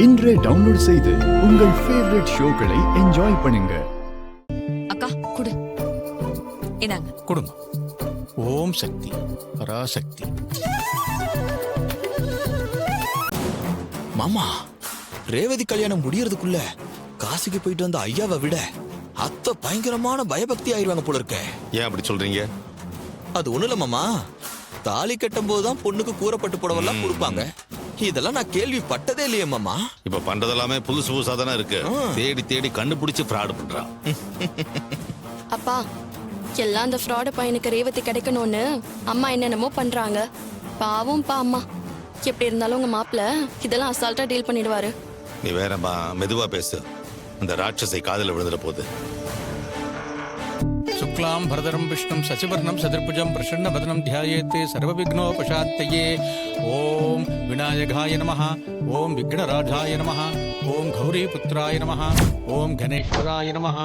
இன்றே டவுன்லோட் செய்து உங்கள் ஃபேவரட் ஷோக்களை என்ஜாய் பண்ணுங்க. அக்கா குடு. இந்தாங்க கொடுங்க. ஓம் சக்தி பராசக்தி. மாமா, ரேவதி கல்யாணம் முடியறதுக்குள்ள காசிக்கு போயிட்டு வந்த ஐயாவை விட அத்தை பயங்கரமான பயபக்தி ஆயிருவாங்க போல இருக்க. ஏன் அப்படி சொல்றீங்க? அது ஒண்ணு இல்ல மாமா, தாலி கட்டும் போதுதான் பொண்ணுக்கு கூறப்பட்டு புடவெல்லாம் கொடுப்பாங்க. இதெல்லாம் நான் கேள்விப்பட்டதே இல்லையே மாமா. இப்ப பண்றதெல்லாமே புதுசு புதுசா தானே இருக்கு. தேடி தேடி கண்டுபிடிச்சு ஃப்ராட் பண்றான். அப்பா, எல்லாம் அந்த ஃப்ராட் பையனுக்கு ரேவதி கிடைக்கணும்னு அம்மா என்னென்னமோ பண்றாங்க. பாவம்ப்பா அம்மா. எப்படி இருந்தாலும் உங்க மாப்பிள்ள இதெல்லாம் அசால்ட்டா டீல் பண்ணிடுவாரு. நீ வேறமா மெதுவா பேசு. அந்த ராட்சசை காதல விழுந்துற போது. சுக்லாம் பரதரம் விஷ்ணும் சசிவர்ணம் சதுர்புஜம் பிரசன்ன வதனம் தியாயேத்தே சர்வ விக்னோபசாந்தயே. ஓம் விநாயகாய நமः. ஓம் விக்னராஜாய நமः. ஓம் கௌரி புத்திராய நமः. ஓம் கணேஸ்வராய நமः.